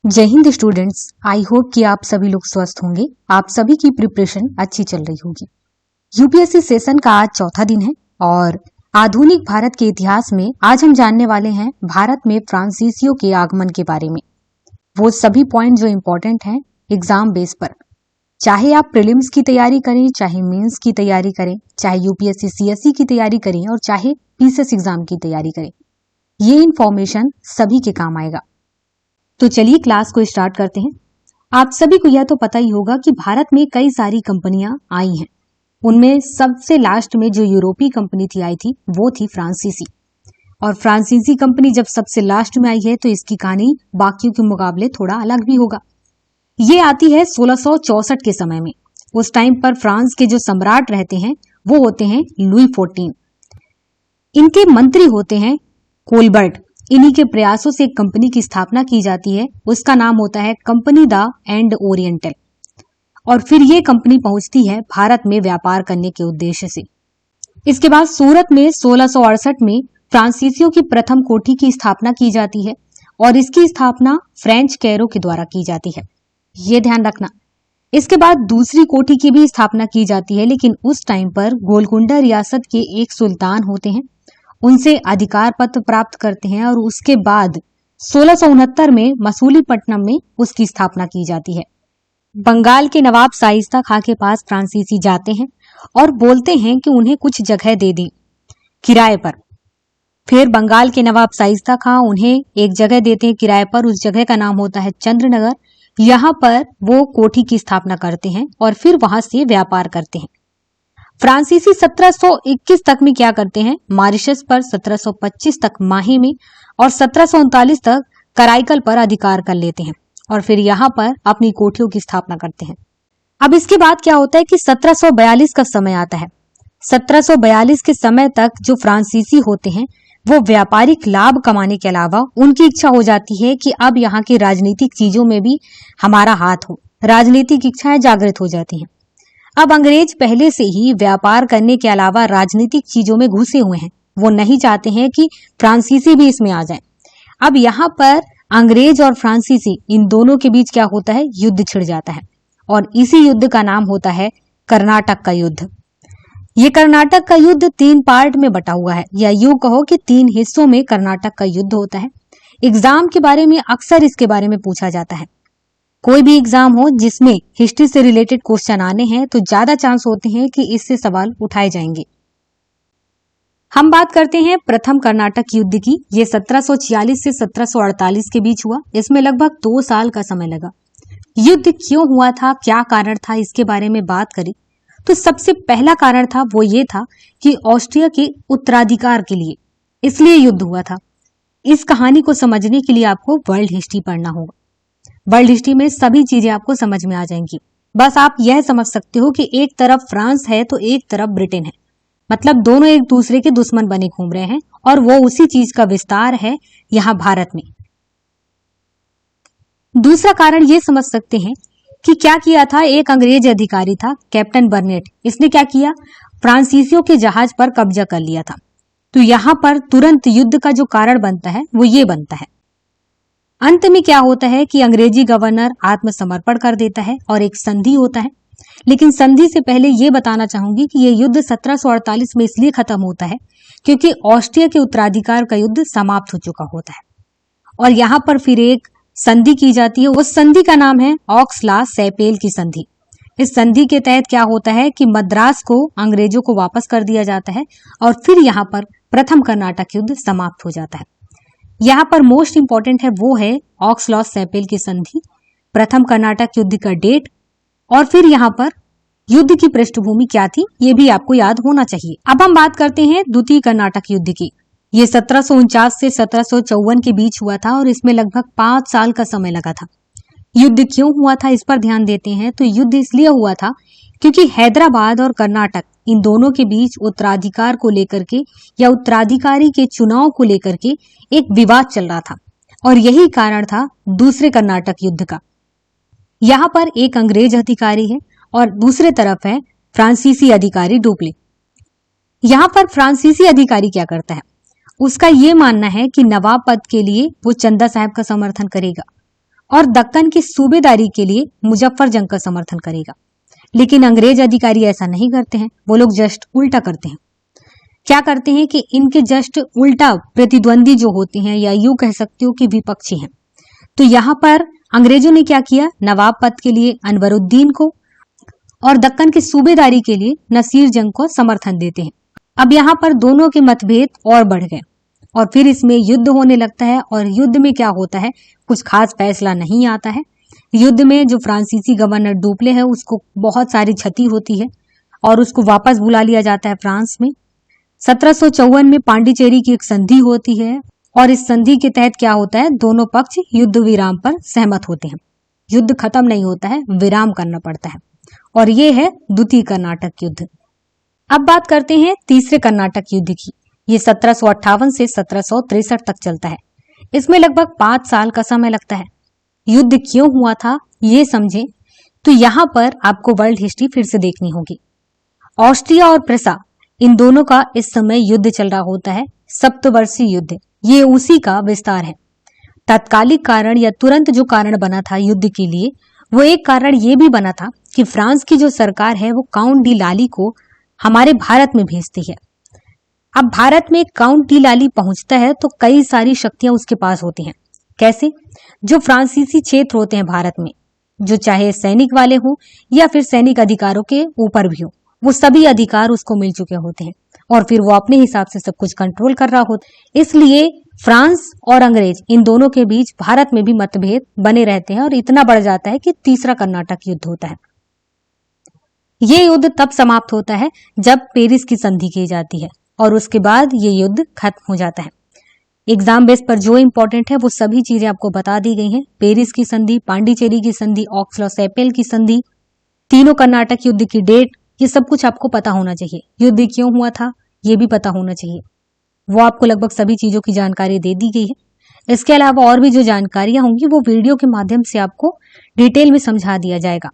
जय Hind students. I hope कि आप सभी लोग स्वस्थ होंगे। आप सभी की प्रिपरेशन अच्छी चल रही होगी। यूपीएससी सेशन का आज चौथा दिन है और आधुनिक भारत के इतिहास में आज हम जानने वाले हैं भारत में फ्रांसीसियों के आगमन के बारे में। वो सभी पॉइंट जो इम्पोर्टेंट हैं एग्जाम बेस पर, चाहे आप प्रीलिम्स की तैयारी करें, चाहे मेंस की तैयारी करें, चाहे यूपीएससी सीएसई की तैयारी करें और चाहे पीसीएस एग्जाम की तैयारी करें, ये इंफॉर्मेशन सभी के काम आएगा। तो चलिए क्लास को स्टार्ट करते हैं। आप सभी को यह तो पता ही होगा कि भारत में कई सारी कंपनियां आई हैं। उनमें सबसे लास्ट में जो यूरोपीय कंपनी आई थी वो थी फ्रांसीसी। और फ्रांसीसी कंपनी जब सबसे लास्ट में आई है तो इसकी कहानी बाकियों के मुकाबले थोड़ा अलग भी होगा। ये आती है 1664 के समय में। उस टाइम पर फ्रांस के जो सम्राट रहते हैं वो होते हैं लुई 14। इनके मंत्री होते हैं कोलबर्ट। इन्हीं के प्रयासों से एक कंपनी की स्थापना की जाती है, उसका नाम होता है कंपनी द एंड ओरिएंटल। और फिर ये कंपनी पहुंचती है भारत में व्यापार करने के उद्देश्य से। इसके बाद सूरत में 1668 में फ्रांसीसियों की प्रथम कोठी की स्थापना की जाती है और इसकी स्थापना फ्रेंच कैरो के द्वारा की जाती है, ये ध्यान रखना। इसके बाद दूसरी कोठी की भी स्थापना की जाती है, लेकिन उस टाइम पर गोलकुंडा रियासत के एक सुल्तान होते हैं, उनसे अधिकार पत्र प्राप्त करते हैं और उसके बाद 1669 में मसूलीपट्टनम में उसकी स्थापना की जाती है। बंगाल के नवाब शाइस्ता खां के पास फ्रांसीसी जाते हैं और बोलते हैं कि उन्हें कुछ जगह दे दें किराए पर। फिर बंगाल के नवाब शाइस्ता खां उन्हें एक जगह देते हैं किराए पर, उस जगह का नाम होता है चंद्रनगर। यहाँ पर वो कोठी की स्थापना करते हैं और फिर वहां से व्यापार करते हैं। फ्रांसीसी 1721 तक में क्या करते हैं, मॉरिशस पर 1725 तक माहे में और 1739 तक कराईकल पर अधिकार कर लेते हैं और फिर यहाँ पर अपनी कोठियों की स्थापना करते हैं। अब इसके बाद क्या होता है कि 1742 का समय आता है। 1742 के समय तक जो फ्रांसीसी होते हैं वो व्यापारिक लाभ कमाने के अलावा उनकी इच्छा हो जाती है कि अब यहाँ की राजनीतिक चीजों में भी हमारा हाथ हो। राजनीतिक इच्छाएं जागृत हो जाती हैं। अब अंग्रेज पहले से ही व्यापार करने के अलावा राजनीतिक चीजों में घुसे हुए हैं। वो नहीं चाहते हैं कि फ्रांसीसी भी इसमें आ जाए। अब यहाँ पर अंग्रेज और फ्रांसीसी इन दोनों के बीच क्या होता है, युद्ध छिड़ जाता है और इसी युद्ध का नाम होता है कर्नाटक का युद्ध। ये कर्नाटक का युद्ध 3 पार्ट में बटा हुआ है, या यूं कहो कि 3 हिस्सों में कर्नाटक का युद्ध होता है। एग्जाम के बारे में अक्सर इसके बारे में पूछा जाता है। कोई भी एग्जाम हो जिसमें हिस्ट्री से रिलेटेड क्वेश्चन आने हैं तो ज्यादा चांस होते हैं कि इससे सवाल उठाए जाएंगे। हम बात करते हैं प्रथम कर्नाटक युद्ध की। ये 1746 से 1748 के बीच हुआ। इसमें लगभग 2 साल का समय लगा। युद्ध क्यों हुआ था, क्या कारण था, इसके बारे में बात करें तो सबसे पहला कारण था वो ये था कि ऑस्ट्रिया के उत्तराधिकार के लिए इसलिए युद्ध हुआ था। इस कहानी को समझने के लिए आपको वर्ल्ड हिस्ट्री पढ़ना होगा। वर्ल्ड हिस्ट्री में सभी चीजें आपको समझ में आ जाएंगी। बस आप यह समझ सकते हो कि एक तरफ फ्रांस है तो एक तरफ ब्रिटेन है, मतलब दोनों एक दूसरे के दुश्मन बने घूम रहे हैं और वो उसी चीज का विस्तार है यहाँ भारत में। दूसरा कारण ये समझ सकते हैं कि क्या किया था, एक अंग्रेज अधिकारी था कैप्टन बर्नेट। इसने क्या किया, फ्रांसीसियों के जहाज पर कब्जा कर लिया था। तो यहाँ पर तुरंत युद्ध का जो कारण बनता है वो ये बनता है। अंत में क्या होता है कि अंग्रेजी गवर्नर आत्मसमर्पण कर देता है और एक संधि होता है। लेकिन संधि से पहले ये बताना चाहूंगी कि ये युद्ध 1748 में इसलिए खत्म होता है क्योंकि ऑस्ट्रिया के उत्तराधिकार का युद्ध समाप्त हो चुका होता है और यहाँ पर फिर एक संधि की जाती है। उस संधि का नाम है ऑक्स-ला-सैपेल की संधि। इस संधि के तहत क्या होता है कि मद्रास को अंग्रेजों को वापस कर दिया जाता है और फिर यहाँ पर प्रथम कर्नाटक युद्ध समाप्त हो जाता है। यहाँ पर मोस्ट इंपॉर्टेंट है वो है ऑक्स-ला-सैपेल की संधि, प्रथम कर्नाटक युद्ध का डेट और फिर यहाँ पर युद्ध की पृष्ठभूमि क्या थी ये भी आपको याद होना चाहिए। अब हम बात करते हैं द्वितीय कर्नाटक युद्ध की। ये 1749 से 1754 के बीच हुआ था और इसमें लगभग 5 साल का समय लगा था। युद्ध क्यों हुआ था इस पर ध्यान देते हैं तो युद्ध इसलिए हुआ था क्योंकि हैदराबाद और कर्नाटक इन दोनों के बीच उत्तराधिकार को लेकर के या उत्तराधिकारी के चुनाव को लेकर के एक विवाद चल रहा था और यही कारण था दूसरे कर्नाटक युद्ध का। यहाँ पर एक अंग्रेज अधिकारी है और दूसरे तरफ है फ्रांसीसी अधिकारी डुप्ले। यहाँ पर फ्रांसीसी अधिकारी क्या करता है, उसका ये मानना है कि नवाब पद के लिए वो चंदा साहब का समर्थन करेगा और दक्कन की सूबेदारी के लिए मुजफ्फर जंग का समर्थन करेगा। लेकिन अंग्रेज अधिकारी ऐसा नहीं करते हैं, वो लोग जस्ट उल्टा करते हैं। क्या करते हैं कि इनके जस्ट उल्टा प्रतिद्वंदी जो होते हैं, या यूं कह सकते हो कि विपक्षी हैं। तो यहाँ पर अंग्रेजों ने क्या किया, नवाब पद के लिए अनवरुद्दीन को और दक्कन की सूबेदारी के लिए नसीर जंग को समर्थन देते हैं। अब यहाँ पर दोनों के मतभेद और बढ़ गए और फिर इसमें युद्ध होने लगता है। और युद्ध में क्या होता है, कुछ खास फैसला नहीं आता है। युद्ध में जो फ्रांसीसी गवर्नर डुप्ले है उसको बहुत सारी क्षति होती है और उसको वापस बुला लिया जाता है फ्रांस में। 1754 में पांडिचेरी की एक संधि होती है और इस संधि के तहत क्या होता है, दोनों पक्ष युद्ध विराम पर सहमत होते हैं। युद्ध खत्म नहीं होता है, विराम करना पड़ता है और ये है द्वितीय कर्नाटक युद्ध। अब बात करते हैं तीसरे कर्नाटक युद्ध की। ये 1758 से 1763 तक चलता है। इसमें लगभग 5 साल का समय लगता है। युद्ध क्यों हुआ था ये समझें तो यहाँ पर आपको वर्ल्ड हिस्ट्री फिर से देखनी होगी। ऑस्ट्रिया और प्रेसा इन दोनों का इस समय युद्ध चल रहा होता है, सप्तवर्षीय युद्ध। ये उसी का विस्तार है। तात्कालिक कारण या तुरंत जो कारण बना था युद्ध के लिए, वो एक कारण ये भी बना था कि फ्रांस की जो सरकार है वो काउंट डी लाली को हमारे भारत में भेजती है। अब भारत में काउंट डी लाली पहुंचता है तो कई सारी शक्तियां उसके पास होती हैं। कैसे, जो फ्रांसीसी क्षेत्र होते हैं भारत में, जो चाहे सैनिक वाले हों या फिर सैनिक अधिकारों के ऊपर भी हो, वो सभी अधिकार उसको मिल चुके होते हैं और फिर वो अपने हिसाब से सब कुछ कंट्रोल कर रहा होता है। इसलिए फ्रांस और अंग्रेज इन दोनों के बीच भारत में भी मतभेद बने रहते हैं और इतना बढ़ जाता है कि तीसरा कर्नाटक युद्ध होता है। ये युद्ध तब समाप्त होता है जब पेरिस की संधि की जाती है और उसके बाद ये युद्ध खत्म हो जाता है। एग्जाम बेस पर जो इंपॉर्टेंट है वो सभी चीजें आपको बता दी गई हैं। पेरिस की संधि, पांडिचेरी की संधि, ऑक्सलो-सेपेल की संधि, तीनों कर्नाटक युद्ध की डेट, ये सब कुछ आपको पता होना चाहिए। युद्ध क्यों हुआ था ये भी पता होना चाहिए। वो आपको लगभग सभी चीजों की जानकारी दे दी गई है। इसके अलावा और भी जो जानकारियां होंगी वो वीडियो के माध्यम से आपको डिटेल में समझा दिया जाएगा।